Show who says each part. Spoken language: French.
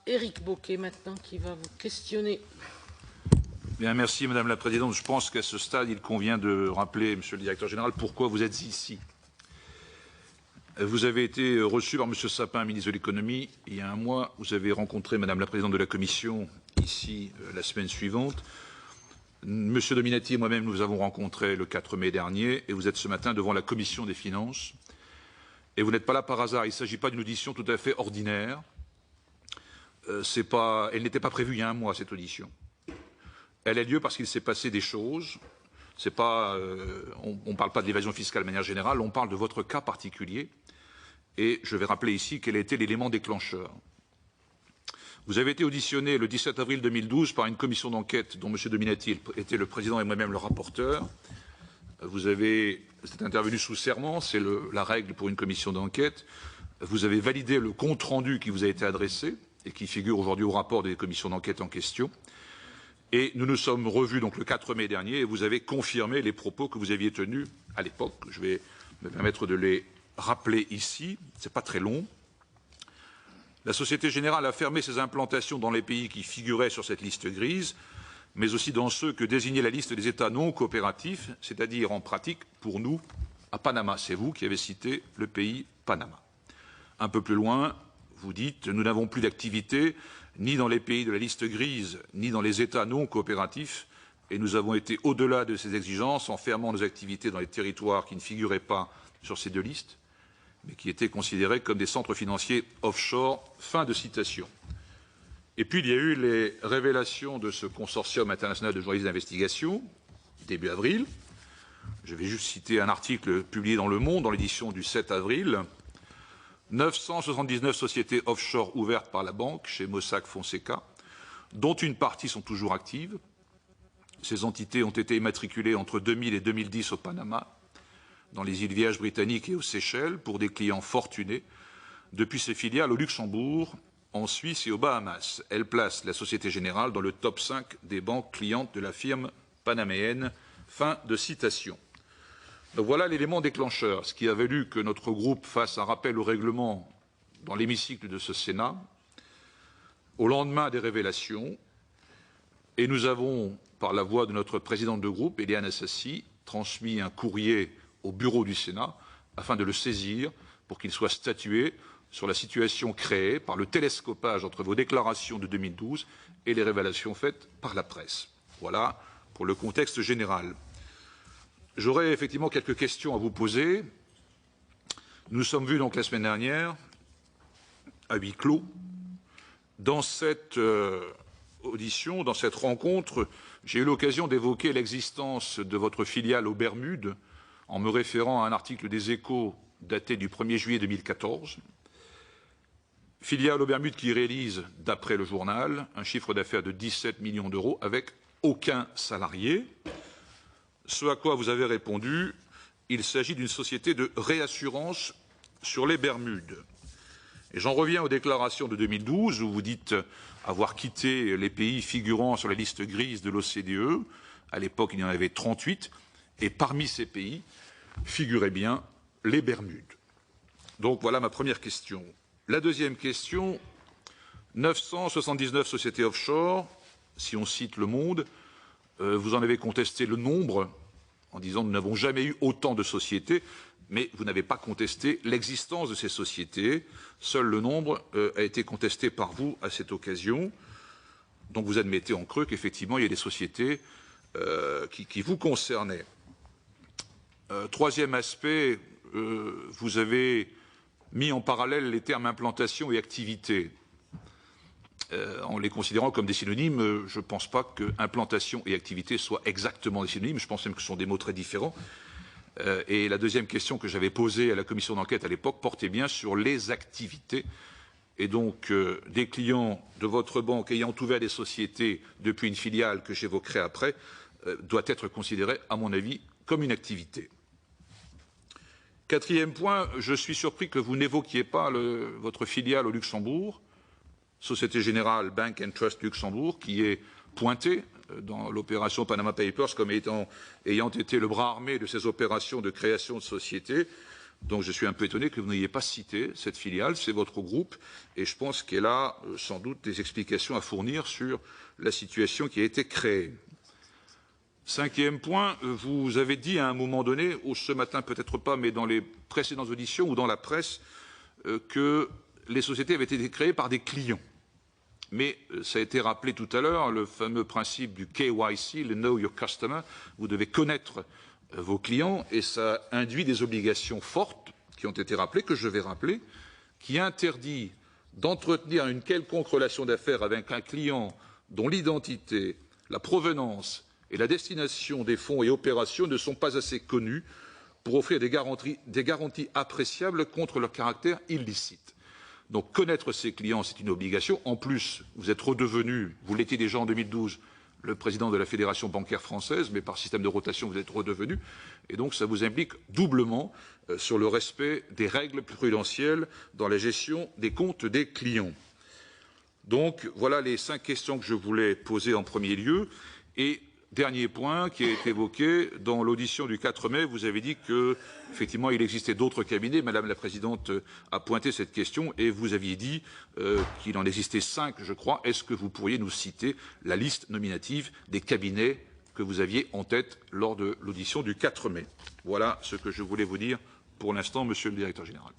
Speaker 1: Éric Bocquet maintenant qui va vous questionner.
Speaker 2: Bien, merci Madame la Présidente. Je pense qu'à ce stade, il convient de rappeler, Monsieur le Directeur Général, pourquoi vous êtes ici. Vous avez été reçu par Monsieur Sapin, ministre de l'Économie, il y a un mois. Vous avez rencontré Madame la Présidente de la Commission ici la semaine suivante. Monsieur Dominati et moi-même, nous vous avons rencontré le 4 mai dernier et vous êtes ce matin devant la Commission des Finances. Et vous n'êtes pas là par hasard. Il ne s'agit pas d'une audition tout à fait ordinaire. Elle n'était pas prévue il y a un mois, cette audition. Elle a lieu parce qu'il s'est passé des choses. On ne parle pas de l'évasion fiscale de manière générale, on parle de votre cas particulier. Et je vais rappeler ici quel a été l'élément déclencheur. Vous avez été auditionné le 17 avril 2012 par une commission d'enquête dont M. Dominati était le président et moi-même le rapporteur. C'est intervenu sous serment, c'est la règle pour une commission d'enquête. Vous avez validé le compte-rendu qui vous a été adressé et qui figure aujourd'hui au rapport des commissions d'enquête en question. Et nous nous sommes revus donc le 4 mai dernier et vous avez confirmé les propos que vous aviez tenus à l'époque. Je vais me permettre de les rappeler ici, ce n'est pas très long. La Société Générale a fermé ses implantations dans les pays qui figuraient sur cette liste grise, mais aussi dans ceux que désignait la liste des États non coopératifs, c'est-à-dire en pratique, pour nous, à Panama. C'est vous qui avez cité le pays Panama. Un peu plus loin, vous dites « Nous n'avons plus d'activité ni dans les pays de la liste grise, ni dans les États non coopératifs, et nous avons été au-delà de ces exigences en fermant nos activités dans les territoires qui ne figuraient pas sur ces deux listes, mais qui étaient considérés comme des centres financiers offshore ». Fin de citation. Et puis il y a eu les révélations de ce consortium international de journalistes d'investigation, début avril. Je vais juste citer un article publié dans Le Monde, dans l'édition du 7 avril. 979 sociétés offshore ouvertes par la banque chez Mossack Fonseca, dont une partie sont toujours actives. Ces entités ont été immatriculées entre 2000 et 2010 au Panama, dans les îles Vierges britanniques et aux Seychelles, pour des clients fortunés, depuis ses filiales au Luxembourg, en Suisse et aux Bahamas. Elle place la Société Générale dans le top 5 des banques clientes de la firme panaméenne. Fin de citation. Donc voilà l'élément déclencheur, ce qui a valu que notre groupe fasse un rappel au règlement dans l'hémicycle de ce Sénat, au lendemain des révélations, et nous avons, par la voix de notre présidente de groupe, Éliane Assassi, transmis un courrier au bureau du Sénat afin de le saisir pour qu'il soit statué sur la situation créée par le télescopage entre vos déclarations de 2012 et les révélations faites par la presse. Voilà pour le contexte général. J'aurais effectivement quelques questions à vous poser. Nous nous sommes vus donc la semaine dernière, à huis clos. Dans cette audition, dans cette rencontre, j'ai eu l'occasion d'évoquer l'existence de votre filiale aux Bermudes en me référant à un article des Échos daté du 1er juillet 2014. Filiale aux Bermudes qui réalise, d'après le journal, un chiffre d'affaires de 17 millions d'euros avec aucun salarié. Ce à quoi vous avez répondu, il s'agit d'une société de réassurance sur les Bermudes. Et j'en reviens aux déclarations de 2012 où vous dites avoir quitté les pays figurant sur la liste grise de l'OCDE. À l'époque, il y en avait 38. Et parmi ces pays figuraient bien les Bermudes. Donc voilà ma première question. La deuxième question, 979 sociétés offshore, si on cite Le Monde, vous en avez contesté le nombre en disant « nous n'avons jamais eu autant de sociétés », mais vous n'avez pas contesté l'existence de ces sociétés. Seul le nombre a été contesté par vous à cette occasion. Donc vous admettez en creux qu'effectivement il y a des sociétés qui vous concernaient. Troisième aspect, vous avez mis en parallèle les termes implantation et activité. En les considérant comme des synonymes, je ne pense pas que implantation et activité soient exactement des synonymes, je pense même que ce sont des mots très différents. Et la deuxième question que j'avais posée à la commission d'enquête à l'époque portait bien sur les activités. Et donc, des clients de votre banque ayant ouvert des sociétés depuis une filiale que j'évoquerai après, doit être considéré, à mon avis, comme une activité. Quatrième point, je suis surpris que vous n'évoquiez pas votre filiale au Luxembourg, Société Générale Bank and Trust Luxembourg, qui est pointée dans l'opération Panama Papers comme ayant été le bras armé de ces opérations de création de sociétés. Donc je suis un peu étonné que vous n'ayez pas cité cette filiale, c'est votre groupe, et je pense qu'elle a sans doute des explications à fournir sur la situation qui a été créée. Cinquième point, vous avez dit à un moment donné, ou ce matin peut-être pas, mais dans les précédentes auditions ou dans la presse, que les sociétés avaient été créées par des clients. Mais ça a été rappelé tout à l'heure, le fameux principe du KYC, le Know Your Customer, vous devez connaître vos clients, et ça induit des obligations fortes, qui ont été rappelées, que je vais rappeler, qui interdit d'entretenir une quelconque relation d'affaires avec un client dont l'identité, la provenance et la destination des fonds et opérations ne sont pas assez connus pour offrir des garanties appréciables contre leur caractère illicite. Donc connaître ses clients, c'est une obligation. En plus, vous êtes redevenu, vous l'étiez déjà en 2012, le président de la Fédération bancaire française, mais par système de rotation, vous êtes redevenu. Et donc ça vous implique doublement sur le respect des règles prudentielles dans la gestion des comptes des clients. Donc voilà les 5 questions que je voulais poser en premier lieu. Et dernier point qui a été évoqué, dans l'audition du 4 mai, vous avez dit qu'effectivement il existait d'autres cabinets. Madame la Présidente a pointé cette question et vous aviez dit qu'il en existait 5, je crois. Est-ce que vous pourriez nous citer la liste nominative des cabinets que vous aviez en tête lors de l'audition du 4 mai? Voilà ce que je voulais vous dire pour l'instant, Monsieur le Directeur Général.